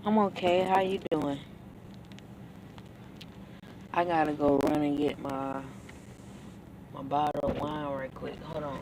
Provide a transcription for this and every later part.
I'm okay. How you doing? I gotta go run and get my bottle of wine right quick. Hold on.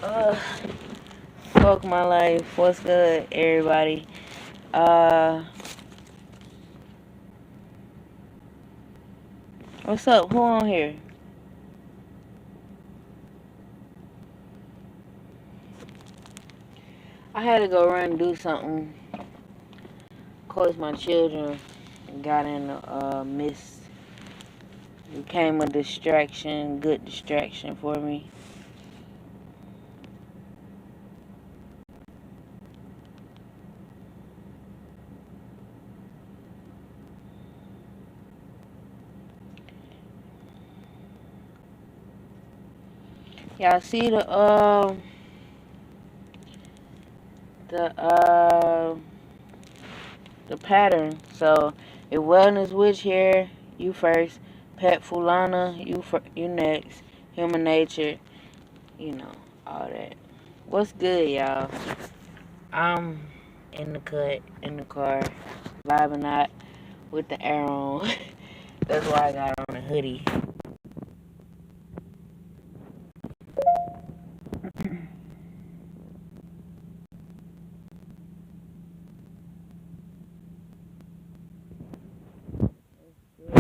Uh, Fuck my life. What's good, everybody? Uh, what's up? Who on here? I had to go run and do something. Of course, my children got in the midst. It became a distraction, good distraction for me. Y'all see the the pattern. So if wellness witch here, you first. Pet Fulana, you next. Human nature, you know, all that. What's good, y'all? I'm in the cut, in the car, vibing out with the air on. That's why I got on a hoodie.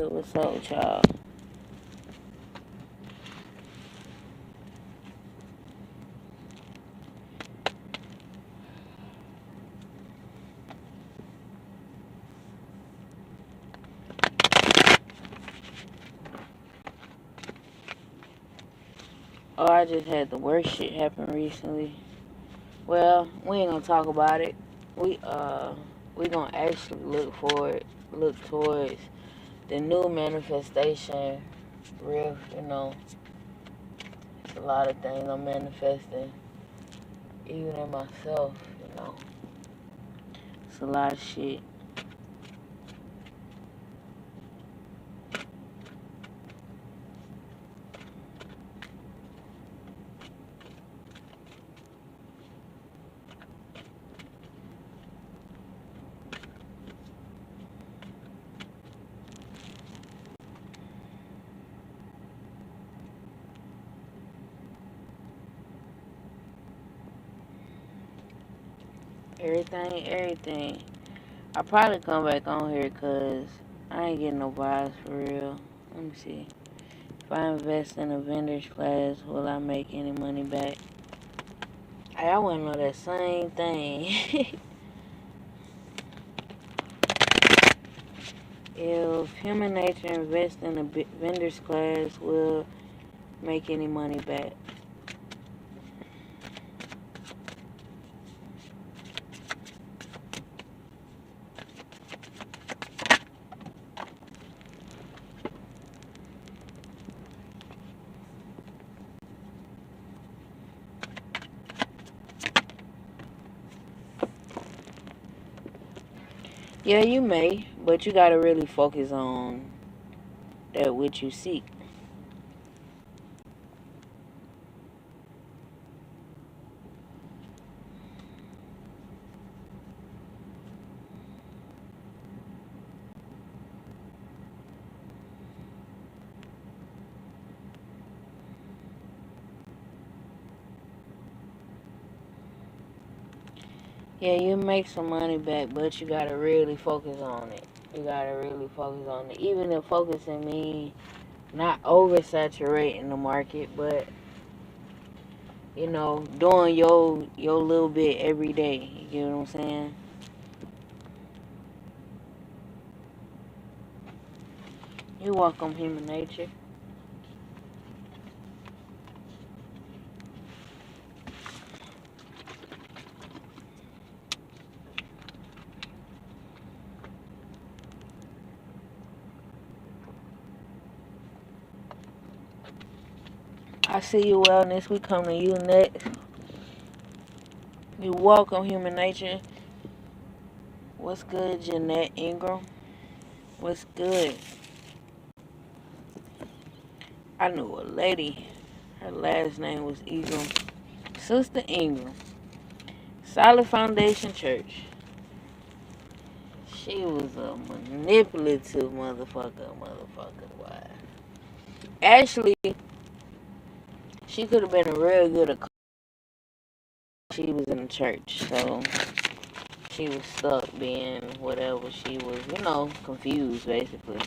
What's up with y'all? Oh, I just had the worst shit happen recently. Well, we ain't gonna talk about it. We gonna actually look towards the new manifestation rift. You know, it's a lot of things I'm manifesting, even in myself. You know, it's a lot of shit. Everything. I probably come back on here because I ain't getting no vibes for real. Let me see. If I invest in a vendor's class, will I make any money back? Hey, I want to know that same thing. If human nature invests in a vendor's class, will make any money back? Yeah, you may, but you gotta really focus on that which you seek. Yeah, you make some money back, but you gotta really focus on it. You gotta really focus on it. Even if focusing means not oversaturating the market, but you know, doing your little bit every day. You know what I'm saying? You're welcome, human nature. I see you, wellness. We come to you next. You're welcome, human nature. What's good, Jeanette Ingram? What's good? I knew a lady. Her last name was Ingram. Sister Ingram. Solid Foundation Church. She was a manipulative motherfucker. Why? Actually, she could have been a real good. She was in the church, so she was stuck being whatever she was, you know, confused basically.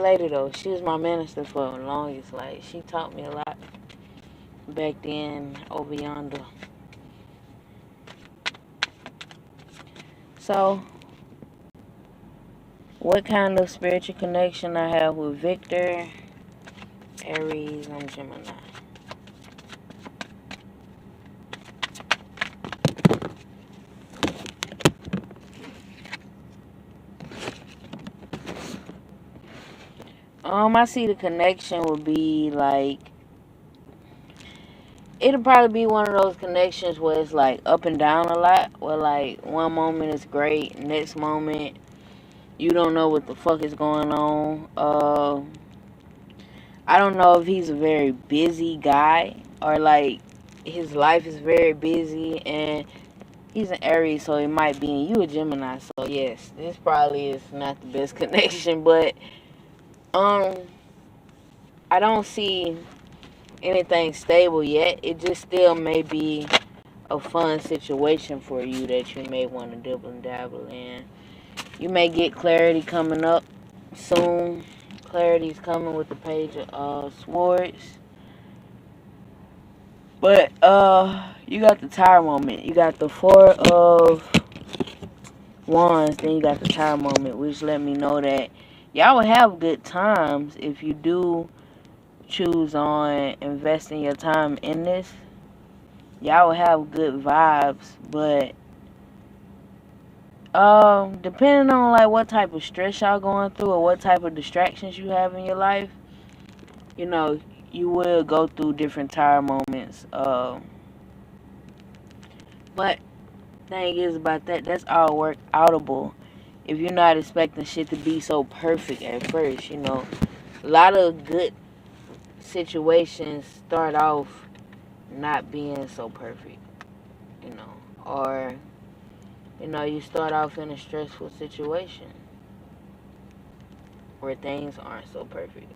lady though. She was my minister for the longest. Like, she taught me a lot back then over yonder. So, what kind of spiritual connection I have with Victor? Aries, I'm Gemini. I see the connection would be like, it'll probably be one of those connections where it's like up and down a lot. Where like one moment is great, next moment you don't know what the fuck is going on. I don't know if he's a very busy guy or like his life is very busy, and he's an Aries, so it might be, and you a Gemini, so yes, this probably is not the best connection, but I don't see anything stable yet. It just still may be a fun situation for you that you may want to dibble and dabble in. You may get clarity coming up soon. Clarity's coming with the Page of Swords. But you got the Tower moment. You got the Four of Wands, then you got the Tower moment, which let me know that y'all will have good times if you do choose on investing your time in this. Y'all will have good vibes, but depending on like what type of stress y'all going through or what type of distractions you have in your life, you know, you will go through different Tower moments. But thing is about that, that's all work outable if you're not expecting shit to be so perfect at first. You know, a lot of good situations start off not being so perfect, you know, or you know, you start off in a stressful situation where things aren't so perfect.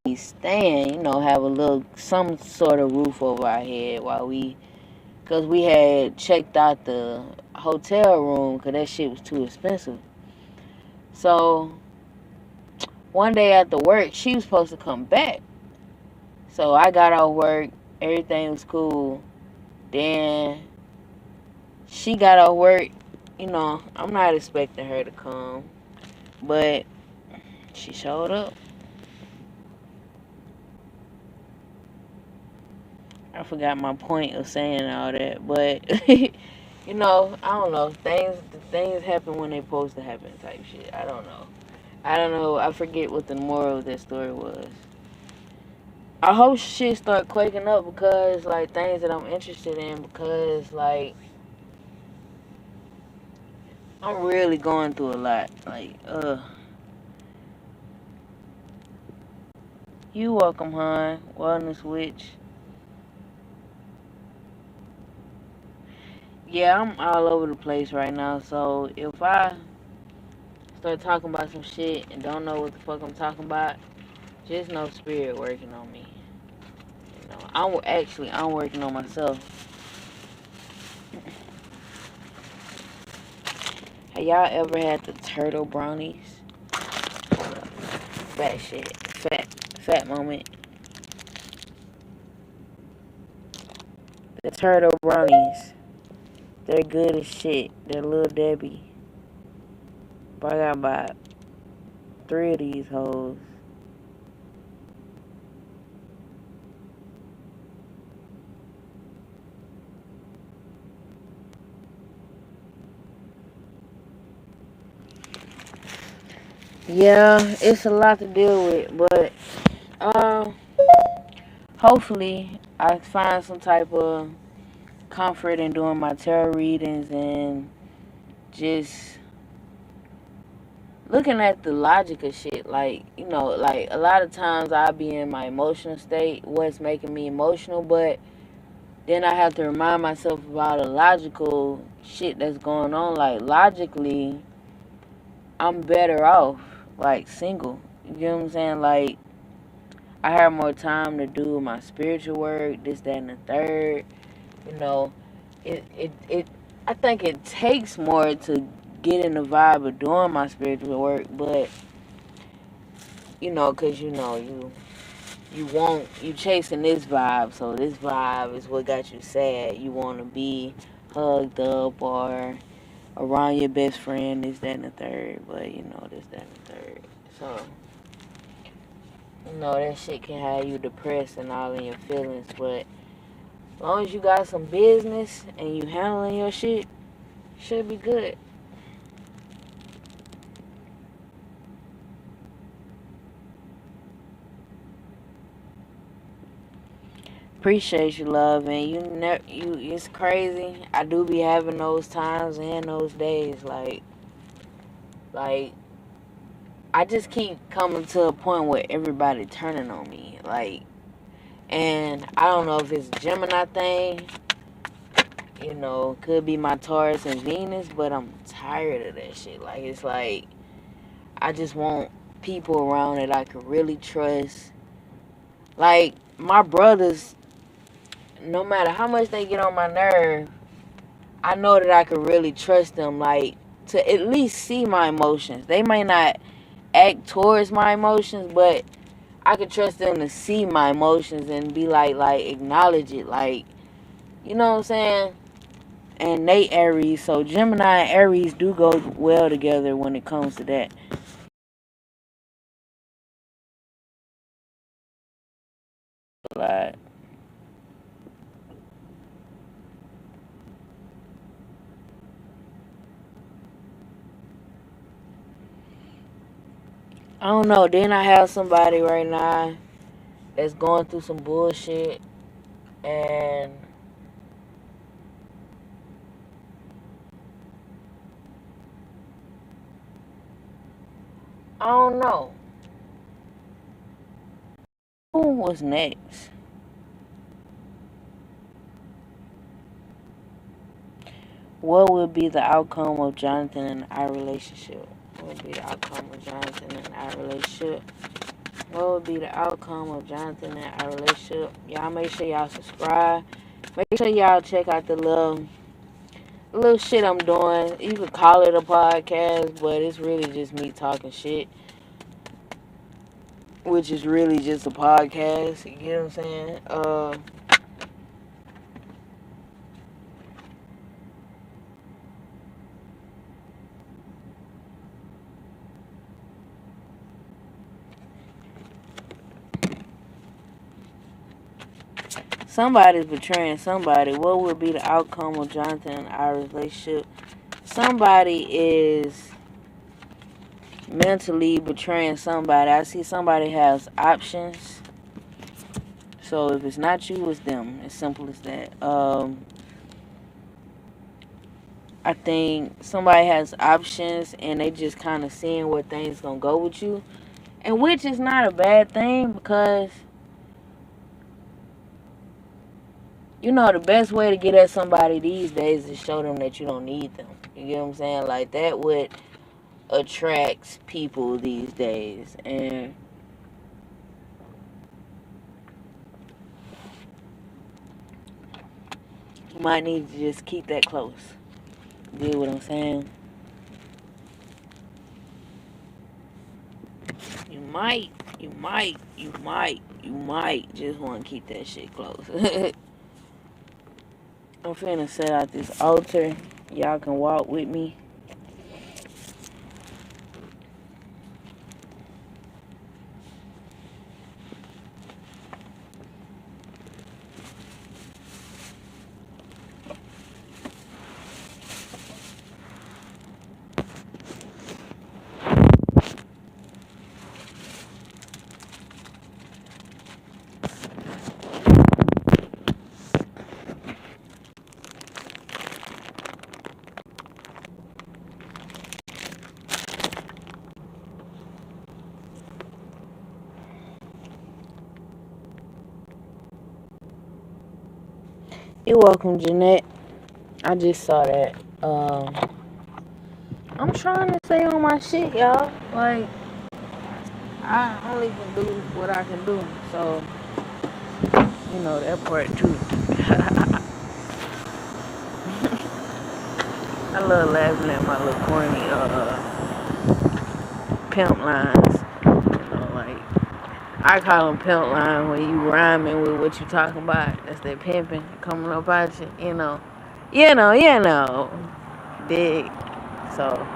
We stand, you know, have a little, some sort of roof over our head while we, because we had checked out the hotel room because that shit was too expensive. So one day after work, she was supposed to come back. So I got off work, everything was cool. Then she got off work, you know, I'm not expecting her to come, but she showed up. I forgot my point of saying all that, but you know, I don't know. Things happen when they supposed to happen type shit. I don't know. I forget what the moral of that story was. I hope shit start quaking up because like things that I'm interested in, because like I'm really going through a lot. Like, you welcome, hon. Wellness Witch. Yeah, I'm all over the place right now, so if I start talking about some shit and don't know what the fuck I'm talking about, just know spirit working on me. You know, I'm working on myself. Have y'all ever had the turtle brownies? Fat shit. Fat moment. The turtle brownies. They're good as shit. They're Little Debbie. But I got about 3 of these hoes. Yeah, it's a lot to deal with, but hopefully I find some type of comfort in doing my tarot readings and just looking at the logic of shit. Like, you know, like a lot of times I'll be in my emotional state, what's making me emotional, but then I have to remind myself about the logical shit that's going on. Like, logically, I'm better off, like, single. You know what I'm saying? Like, I have more time to do my spiritual work, this, that, and the third. You know, it I think it takes more to get in the vibe of doing my spiritual work, but you know, cause you chasing this vibe, so this vibe is what got you sad. You want to be hugged up or around your best friend, this, that, and the third, but you know, this, that, and the third. So, you know, that shit can have you depressed and all in your feelings, but as long as you got some business and you handling your shit, should be good. Appreciate you, love, and it's crazy. I do be having those times and those days, like I just keep coming to a point where everybody turning on me, and I don't know if it's a Gemini thing, you know, could be my Taurus and Venus, but I'm tired of that shit. Like, it's like I just want people around that I can really trust. Like, my brothers, no matter how much they get on my nerve, I know that I could really trust them, like, to at least see my emotions. They may not act towards my emotions, but I could trust them to see my emotions and be like acknowledge it, like, you know what I'm saying? And they Aries, so Gemini and Aries do go well together when it comes to that. Like, I don't know. Then I have somebody right now that's going through some bullshit, and I don't know. Who was next? What would be the outcome of Jonathan and our relationship? What would be the outcome of Jonathan and our relationship? What would be the outcome of Jonathan and our relationship? Y'all make sure y'all subscribe. Make sure y'all check out the little shit I'm doing. You could call it a podcast, but it's really just me talking shit, which is really just a podcast. You get what I'm saying? Somebody's betraying somebody. What would be the outcome of Jonathan and our relationship? Somebody is mentally betraying somebody. I see somebody has options. So if it's not you, it's them. As simple as that. I think somebody has options and they just kind of seeing where things gonna go with you, and which is not a bad thing, because you know the best way to get at somebody these days is show them that you don't need them. You get what I'm saying? Like, that would attracts people these days, and you might need to just keep that close. Get what I'm saying? You might just want to keep that shit close. I'm finna set out this altar. Y'all can walk with me. You're welcome, Jeanette. I just saw that. I'm trying to stay on my shit, y'all. Like, I only can do what I can do. So, you know, that part too. I love laughing at my little corny pimp lines. You know, like, I call them pimp lines when you rhyming with what you talking about. That's that pimping coming up at you, you know. You know. Dig. So,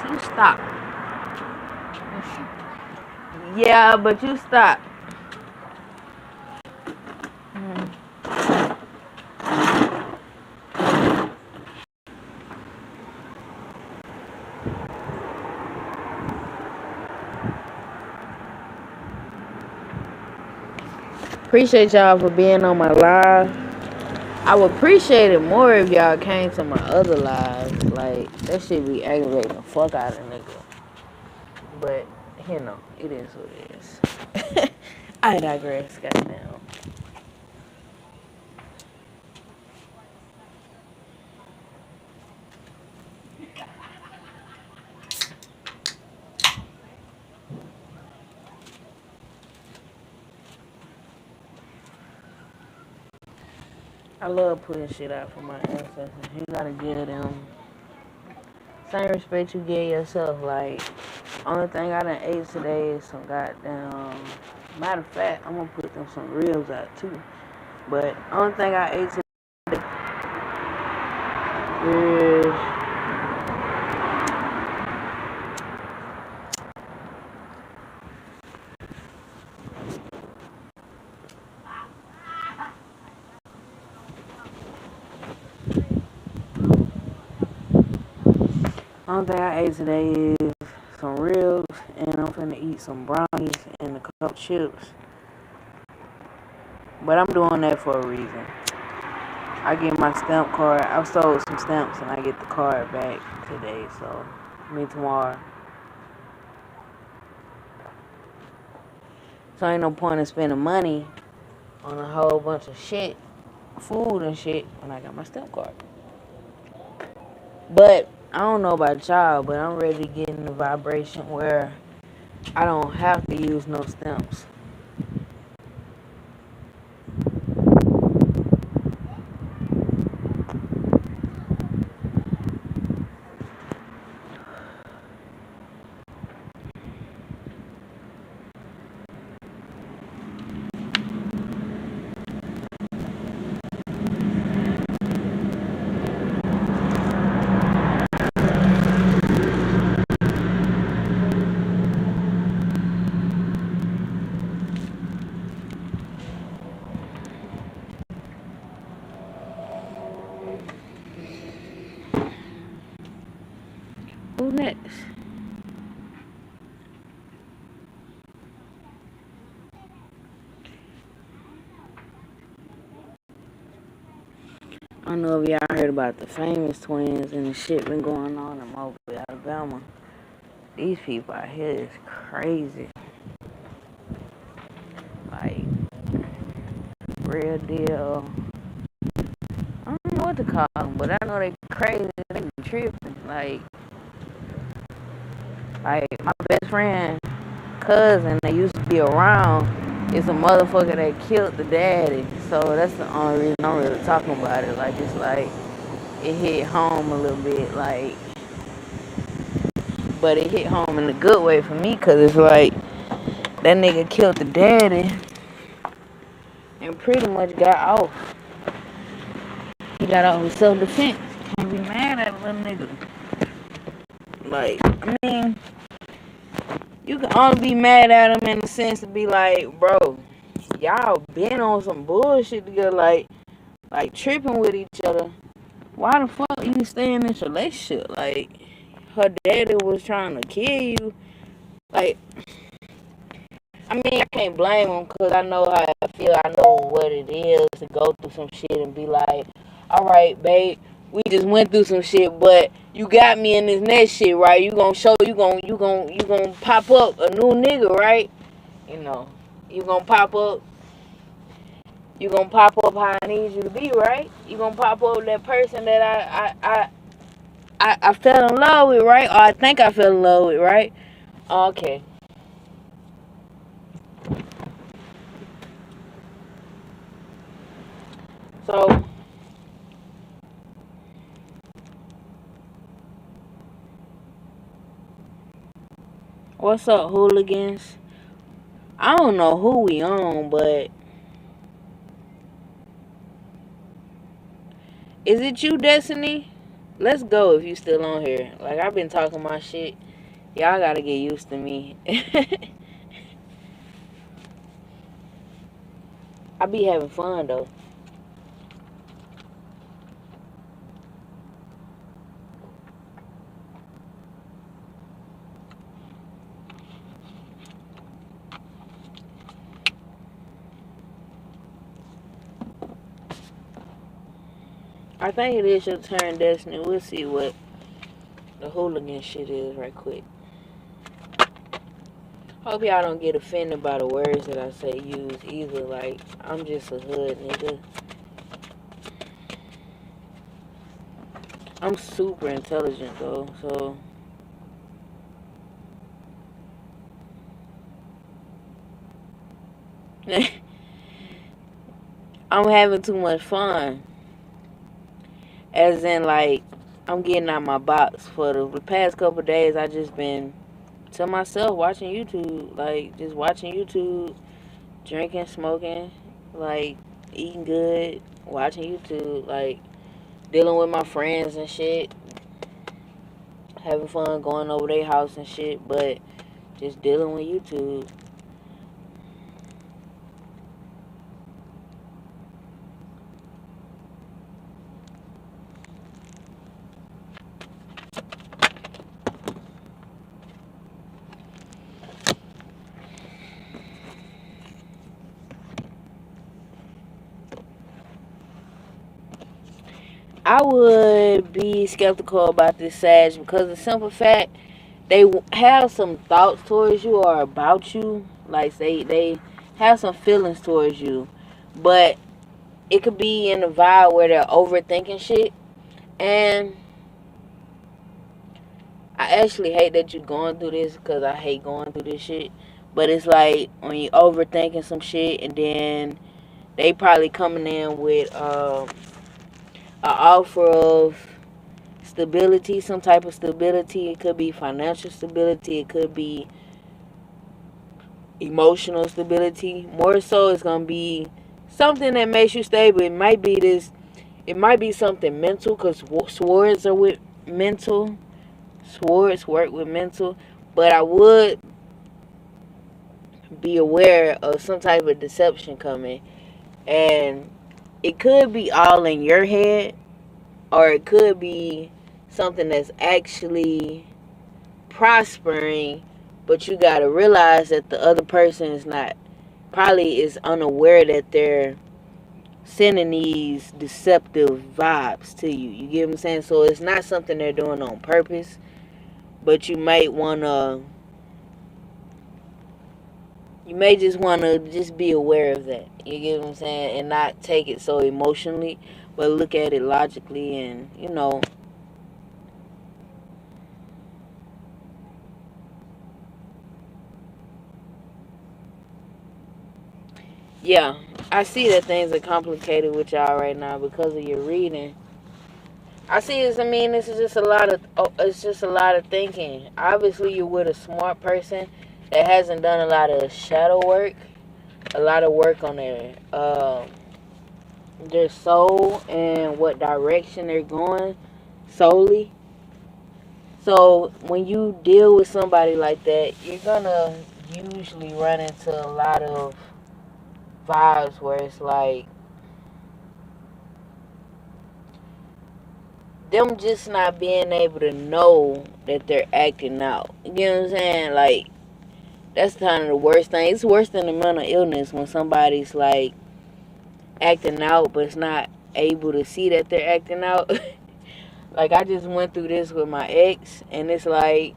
you stop. Yeah, but you stop. Appreciate y'all for being on my live. I would appreciate it more if y'all came to my other lives. Like, that shit be aggravating the fuck out of nigga. But, you know, it is what it is. I digress, goddamn. I love putting shit out for my ancestors. You gotta give them same respect you give yourself. Like, only thing I done ate today is some goddamn. Matter of fact, I'm gonna put them some ribs out too. But only thing I ate today is only thing I ate today is some ribs, and I'm finna eat some brownies and a couple chips. But I'm doing that for a reason. I get my stamp card. I've sold some stamps, and I get the card back today. So, tomorrow. So ain't no point in spending money on a whole bunch of shit, food and shit, when I got my stamp card. But I don't know about y'all, but I'm ready to get in the vibration where I don't have to use no stamps. Who next? I don't know if y'all heard about the famous twins and the shit been going on in Mobile, Alabama. These people out here is crazy. Like, real deal. I don't know what to call them, but I know they crazy. They be tripping. Like my best friend, cousin, they used to be around, is a motherfucker that killed the daddy. So that's the only reason I'm really talking about it. Like, it's like, it hit home a little bit. Like, but it hit home in a good way for me, because it's like, that nigga killed the daddy and pretty much got off. He got off with self-defense. Can't be mad at a little nigga. Like, I mean, you can only be mad at him in the sense to be like, bro, y'all been on some bullshit together, like tripping with each other. Why the fuck you stay in this relationship? Like, her daddy was trying to kill you. Like, I mean, I can't blame him, because I know how I feel. I know what it is to go through some shit and be like, all right, babe, we just went through some shit, but you got me in this next shit, right? You gonna pop up a new nigga, right? You know, you gonna pop up You gonna pop up how I need you to be, right? You gonna pop up that person that I fell in love with, right? Or I think I fell in love with, right? Okay. So, what's up, hooligans? I don't know who we on, but is it you, Destiny? Let's go if you still on here. Like, I've been talking my shit. Y'all gotta get used to me. I be having fun, though. I think it is your turn, Destiny. We'll see what the hooligan shit is right quick. Hope y'all don't get offended by the words that I say use either. Like, I'm just a hood nigga. I'm super intelligent, though, so... I'm having too much fun. As in, like, I'm getting out my box. For the past couple of days, I just been to myself watching YouTube. Like, just watching YouTube, drinking, smoking, like, eating good, watching YouTube, like, dealing with my friends and shit. Having fun going over their house and shit, but just dealing with YouTube. I would be skeptical about this Sag because the simple fact they have some thoughts towards you or about you, like they have some feelings towards you, but it could be in a vibe where they're overthinking shit. And I actually hate that you're going through this because I hate going through this shit. But it's like when you overthinking some shit and then they probably coming in with an offer of stability, some type of stability. It could be financial stability. It could be emotional stability. More so, it's gonna be something that makes you stable. It might be this. It might be something mental because swords are with mental. Swords work with mental, but I would be aware of some type of deception coming, and it could be all in your head, or it could be something that's actually prospering, but you gotta realize that the other person is not, probably is unaware that they're sending these deceptive vibes to you. You get what I'm saying? So it's not something they're doing on purpose, but you might wanna, you may just wanna just be aware of that. You get what I'm saying? And not take it so emotionally, but look at it logically and, you know, yeah, I see that things are complicated with y'all right now because of your reading. I see this. I mean, this is just a lot of. It's just a lot of thinking. Obviously, you're with a smart person that hasn't done a lot of shadow work, a lot of work on their soul and what direction they're going solely. So when you deal with somebody like that, you're gonna usually run into a lot of vibes where it's like them just not being able to know that they're acting out. You know what I'm saying? Like, that's kind of the worst thing. It's worse than the mental illness when somebody's like acting out but it's not able to see that they're acting out. Like, I just went through this with my ex, and it's like,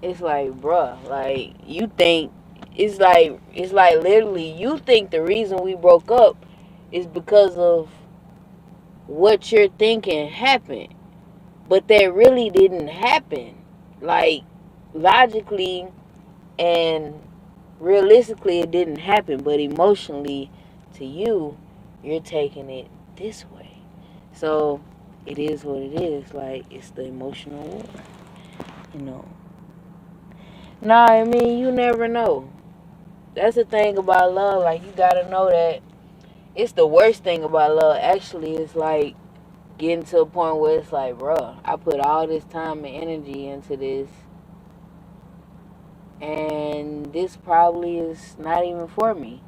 bruh, like, you think it's like literally you think the reason we broke up is because of what you're thinking happened, but that really didn't happen. Like, logically and realistically it didn't happen, but emotionally to you, you're taking it this way. So it is what it is. Like, it's the emotional war, you know. Nah, I mean, you never know. That's the thing about love. Like, you gotta know that it's the worst thing about love. Actually, it's like getting to a point where it's like, bruh, I put all this time and energy into this, and this probably is not even for me.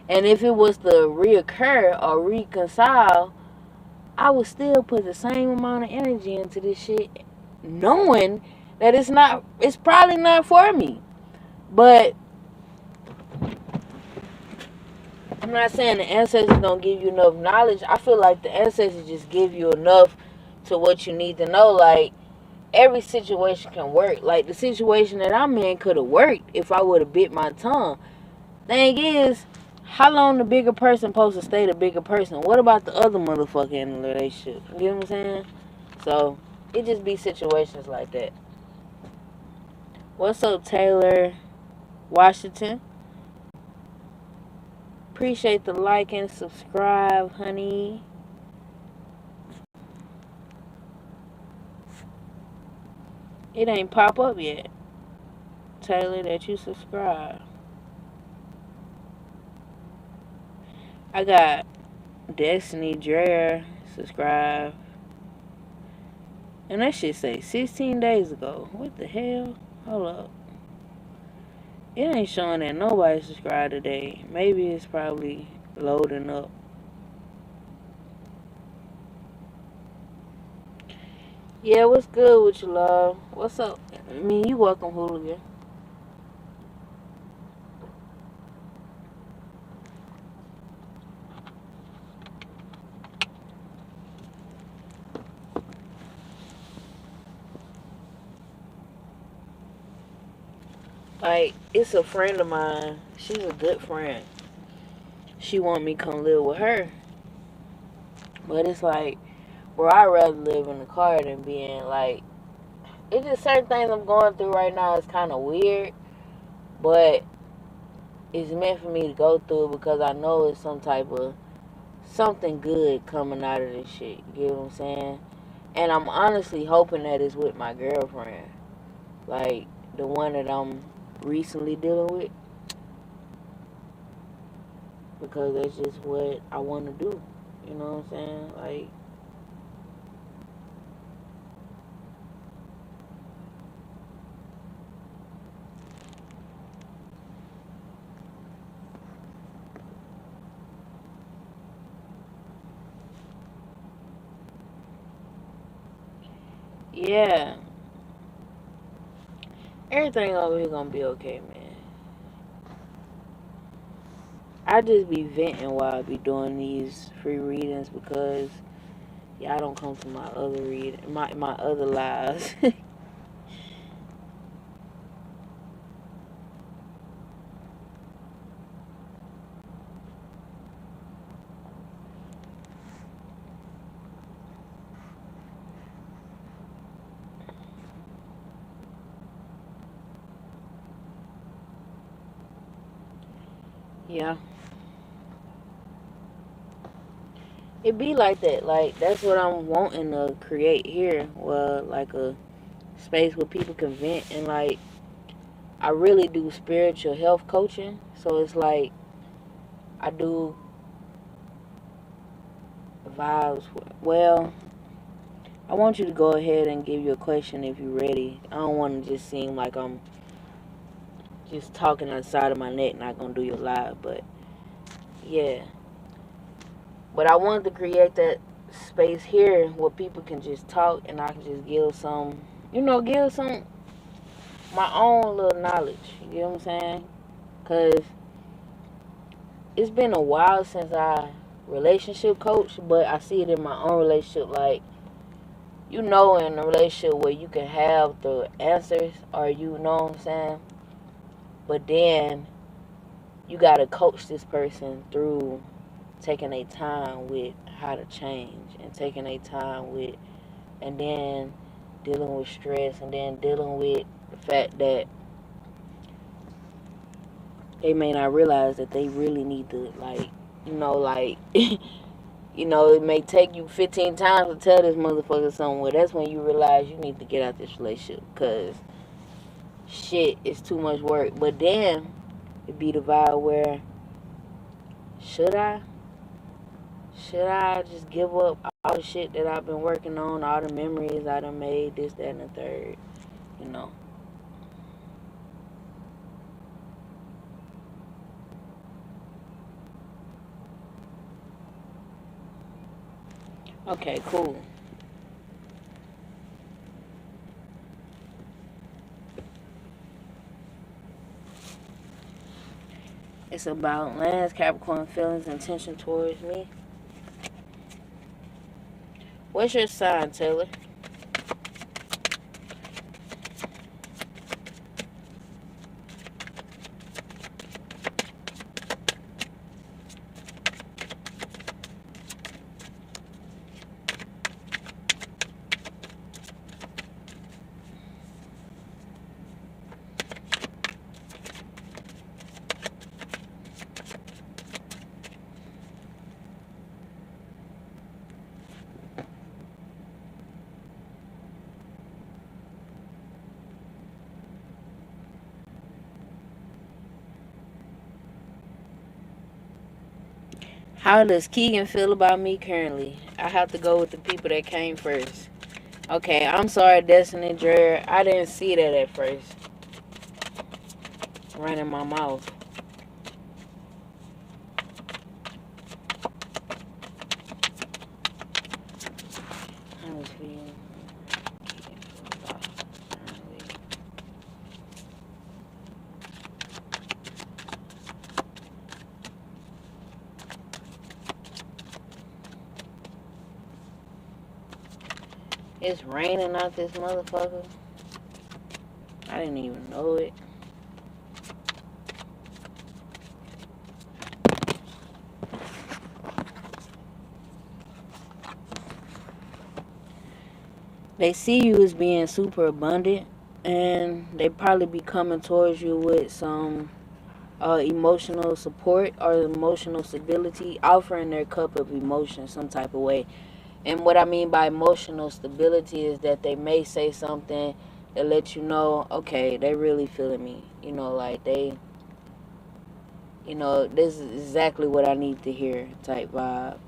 And if it was to reoccur or reconcile, I would still put the same amount of energy into this shit, knowing that it's probably not for me. But I'm not saying the ancestors don't give you enough knowledge. I feel like the ancestors just give you enough to what you need to know. Like, every situation can work. Like, the situation that I'm in could have worked if I would have bit my tongue. Thing is, how long the bigger person supposed to stay the bigger person? What about the other motherfucker in the relationship? You know what I'm saying? So, it just be situations like that. What's up, Taylor Washington? Appreciate the like and subscribe, honey. It ain't pop up yet, Taylor, that you subscribe. I got Destiny Dreyer subscribe. And that shit say 16 days ago. What the hell? Hold up. It ain't showing that nobody subscribed today. Maybe it's probably loading up. Yeah, what's good with you, love? What's up? I mean, you welcome, Hooligan. Like, it's a friend of mine. She's a good friend. She want me to come live with her. But it's like, bro, I'd rather live in the car than being like, it's just certain things I'm going through right now is kind of weird. But it's meant for me to go through it because I know it's some type of something good coming out of this shit. You get what I'm saying? And I'm honestly hoping that it's with my girlfriend. Like, the one that I'm recently dealing with. Because that's just what I want to do. You know what I'm saying? Like, yeah. Everything over here gonna be okay, man. I just be venting while I be doing these free readings because y'all don't come to my other my other lives. Yeah. It be like that. Like, that's what I'm wanting to create here. Well, like a space where people can vent, and like, I really do spiritual health coaching. So it's like I do vibes. Well, I want you to go ahead and give you a question if you're ready. I don't want to just seem like I'm just talking outside of my neck, not gonna do your live, but yeah. But I wanted to create that space here where people can just talk and I can just give some, give some my own little knowledge. You know what I'm saying? Because it's been a while since I relationship coach, but I see it in my own relationship. Like, in a relationship where you can have the answers, or you know what I'm saying? But then you got to coach this person through taking a time with how to change, and taking a time with, and then dealing with stress, and then dealing with the fact that they may not realize that they really need to, like, it may take you 15 times to tell this motherfucker something. Well, that's when you realize you need to get out this relationship, because shit is too much work. But then it be the vibe where, should I just give up all the shit that I've been working on, all the memories I done made, this, that, and the third, you know? Okay, cool. It's about Lance Capricorn feelings, intention towards me. What's your sign, Taylor? How does Keegan feel about me currently? I have to go with the people that came first. Okay, I'm sorry, Destiny Dreher. I didn't see that at first. Running my mouth. I was feeling. It's raining out this motherfucker. I didn't even know it. They see you as being super abundant, and they probably be coming towards you with some emotional support or emotional stability, offering their cup of emotion some type of way. And what I mean by emotional stability is that they may say something that lets you know, okay, they really feeling me. Like they, this is exactly what I need to hear type vibe.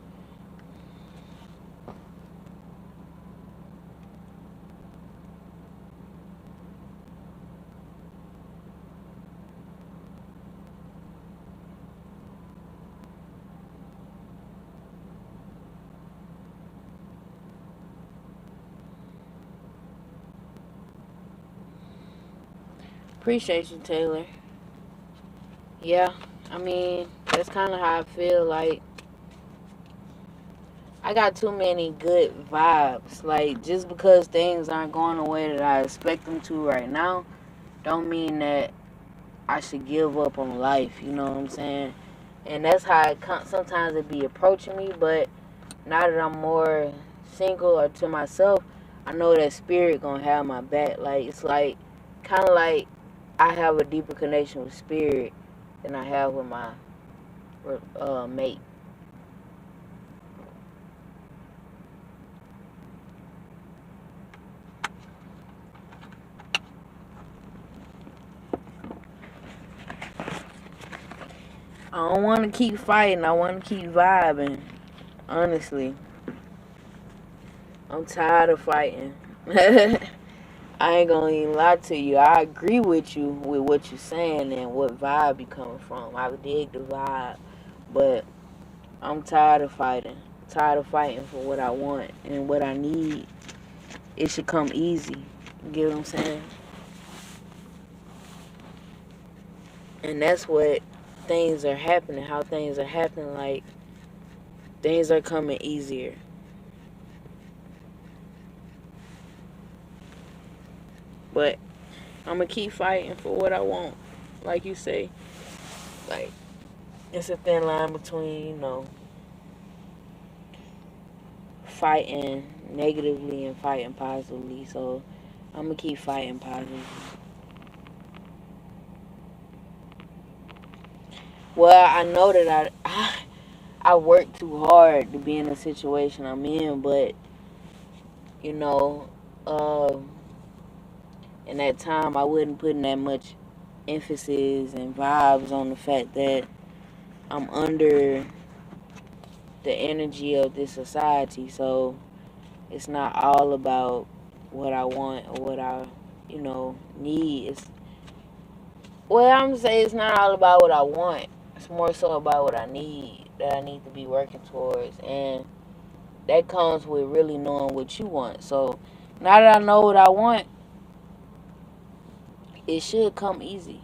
Appreciate you, Taylor. Yeah, I mean, that's kind of how I feel. Like, I got too many good vibes. Like, just because things aren't going the way that I expect them to right now, don't mean that I should give up on life. You know what I'm saying? And that's how sometimes it be approaching me. But now that I'm more single or to myself, I know that spirit gonna have my back. Like, it's like, kind of like I have a deeper connection with spirit than I have with my mate. I don't want to keep fighting. I want to keep vibing. Honestly, I'm tired of fighting. I ain't gonna even lie to you. I agree with you with what you're saying and what vibe you coming from. I dig the vibe, but I'm tired of fighting. Tired of fighting for what I want and what I need. It should come easy. You get what I'm saying? And that's what things are happening. How things are happening. Like, things are coming easier. But I'm gonna keep fighting for what I want. Like you say, like, It's a thin line between, fighting negatively and fighting positively. So I'm gonna keep fighting positively. Well, I know that I work too hard to be in the situation I'm in, but you know, um, in that time I wasn't putting that much emphasis and vibes on the fact that I'm under the energy of this society. So it's not all about what I want or what I, need. I'm gonna say it's not all about what I want. It's more so about what I need, that I need to be working towards, and that comes with really knowing what you want. So now that I know what I want, it should come easy.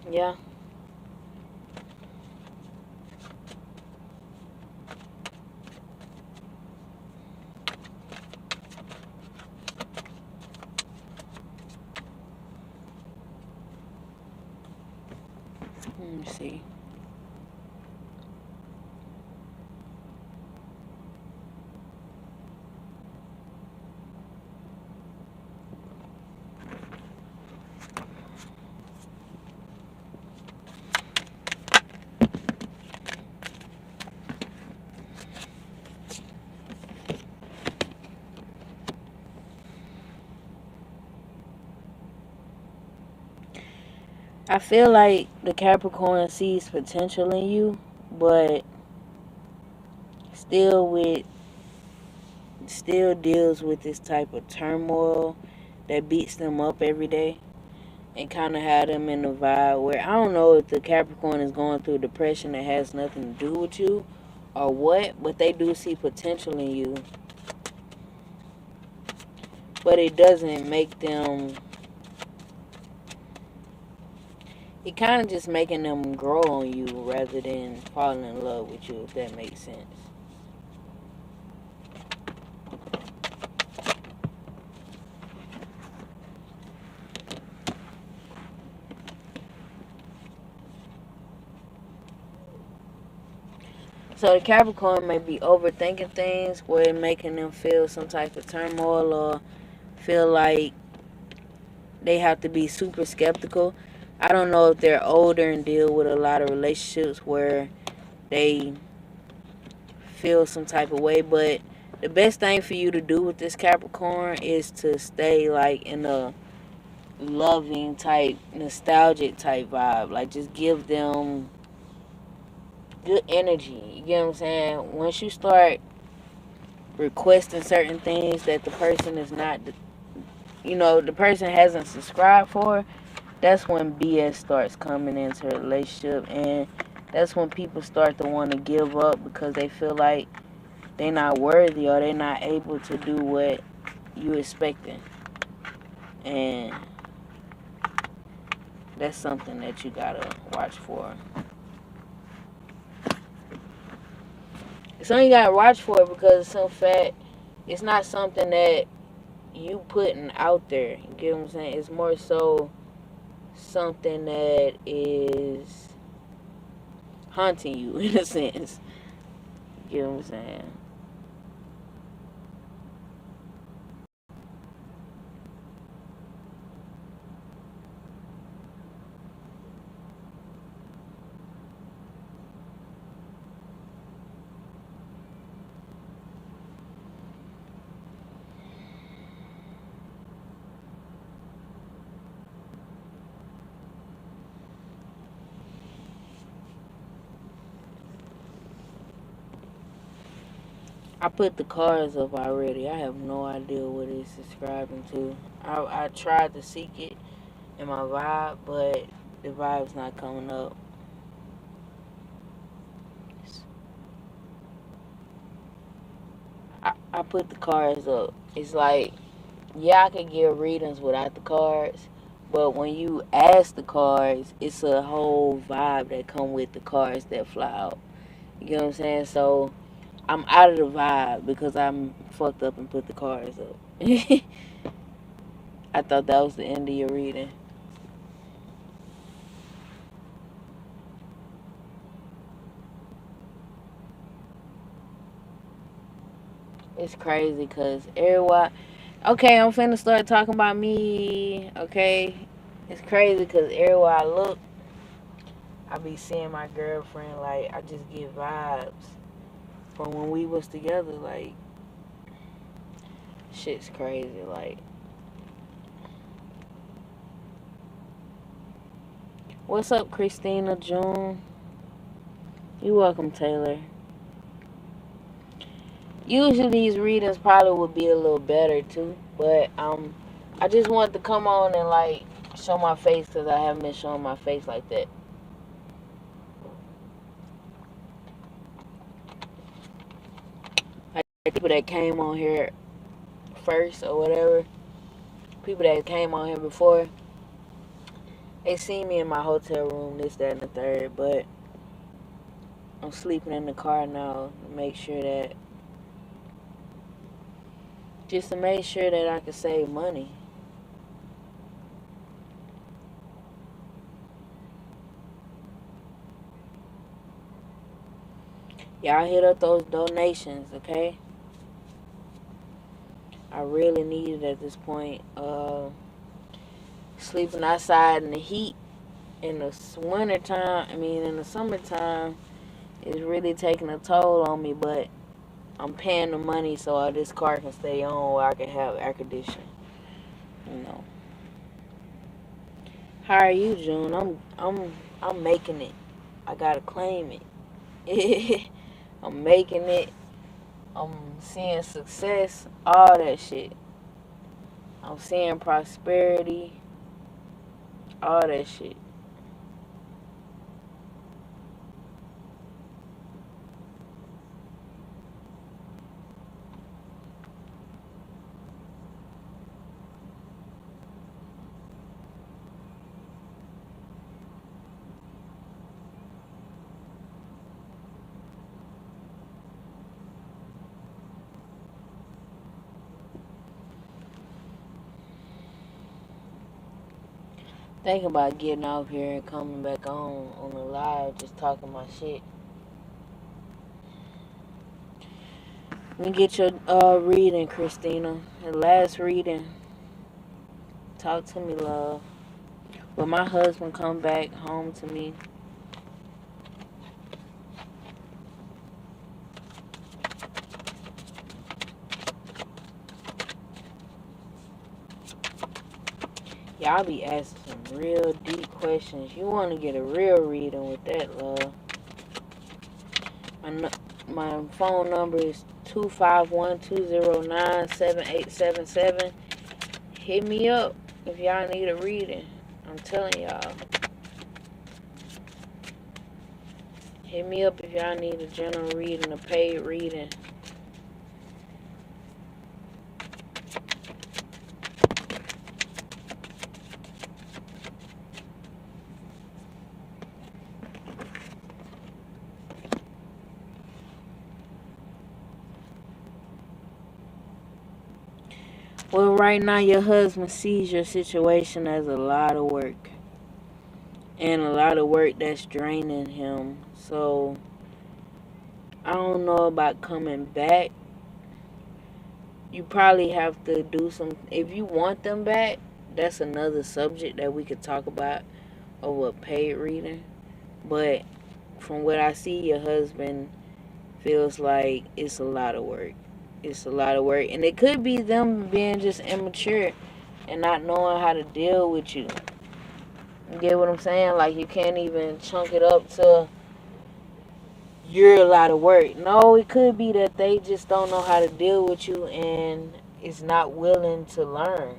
Yeah. Let me see. I feel like the Capricorn sees potential in you, but still with still deals with this type of turmoil that beats them up every day, and kind of have them in a vibe where I don't know if the Capricorn is going through depression that has nothing to do with you or what, but they do see potential in you. But it doesn't make them, it kind of just making them grow on you rather than falling in love with you, if that makes sense. So the Capricorn may be overthinking things where it making them feel some type of turmoil or feel like they have to be super skeptical. I don't know if they're older and deal with a lot of relationships where they feel some type of way, but the best thing for you to do with this Capricorn is to stay like in a loving type, nostalgic type vibe. Like just give them good energy. You get what I'm saying? Once you start requesting certain things that the person is not, the person hasn't subscribed for, that's when BS starts coming into a relationship, and that's when people start to want to give up because they feel like they're not worthy or they're not able to do what you expecting, and that's something that you gotta watch for. Something you gotta watch for because some fact it's not something that you putting out there. You get what I'm saying? It's more so something that is haunting you in a sense. You get what I'm saying? I put the cards up already. I have no idea what it's subscribing to. I tried to seek it in my vibe, but the vibe's not coming up. I put the cards up. It's like, yeah, I could give readings without the cards, but when you ask the cards, it's a whole vibe that come with the cards that fly out. You get what I'm saying? So I'm out of the vibe because I'm fucked up and put the cards up. I thought that was the end of your reading. It's crazy because everyone. Okay, I'm finna start talking about me. Okay, it's crazy because everywhere I look, I be seeing my girlfriend. Like, I just get vibes from when we was together. Like, shit's crazy. Like, what's up, Christina June? You welcome, Taylor. Usually these readings probably would be a little better too, but I just wanted to come on and like show my face because I haven't been showing my face like that. Like people that came on here first or whatever, people that came on here before, they see me in my hotel room, this, that, and the third, but I'm sleeping in the car now to make sure that, just to make sure that I can save money. Y'all hit up those donations, okay? I really need it at this point. Sleeping outside in the heat in the wintertime, in the summertime, is really taking a toll on me, but I'm paying the money so this car can stay on where I can have air conditioning. You know. How are you, June? I'm making it. I gotta claim it. I'm making it. I'm seeing success. All that shit. I'm seeing prosperity. All that shit. Thinking about getting off here and coming back on the live, just talking my shit. Let me get your reading, Christina. The last reading. Talk to me, love. Will my husband come back home to me? Y'all be asking some real deep questions. You want to get a real reading with that, love. My phone number is 251-209-7877. Hit me up if y'all need a reading. I'm telling y'all. Hit me up if y'all need a general reading, a paid reading. Well, right now your husband sees your situation as a lot of work. And a lot of work that's draining him. So, I don't know about coming back. You probably have to do some... If you want them back, that's another subject that we could talk about over a paid reading. But from what I see, your husband feels like it's a lot of work. It's a lot of work. And it could be them being just immature and not knowing how to deal with you. You get what I'm saying? Like, you can't even chunk it up to you're a lot of work. No, it could be that they just don't know how to deal with you and is not willing to learn.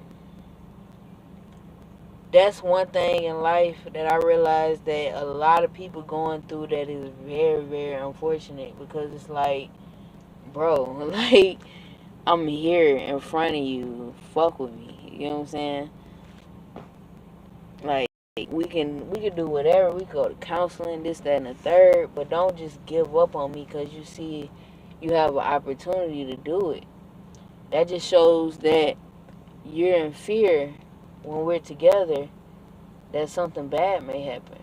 That's one thing in life that I realized that a lot of people going through that is very, very unfortunate, because it's like, bro, like, I'm here in front of you. Fuck with me. You know what I'm saying? Like, we can do whatever. We go to counseling, this, that, and the third, but don't just give up on me because you see you have an opportunity to do it. That just shows that you're in fear when we're together that something bad may happen.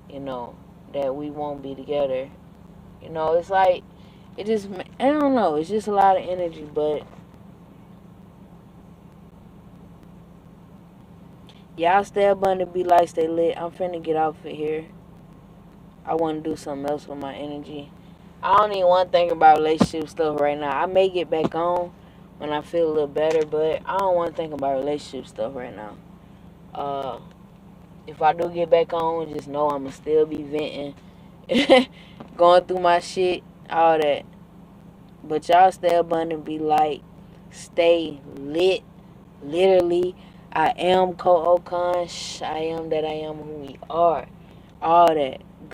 You know, that we won't be together. You know, it's like, it just, I don't know, it's just a lot of energy, but y'all stay abundant, be light, stay lit. I'm finna get off of here. I want to do something else with my energy. I don't even want to think about relationship stuff right now. I may get back on when I feel a little better, but I don't want to think about relationship stuff right now. If I do get back on, just know I'ma still be venting, going through my shit, all that. But y'all stay abundant, be light, stay lit. Literally, I am Ko Okan. I am that I am who we are. All that.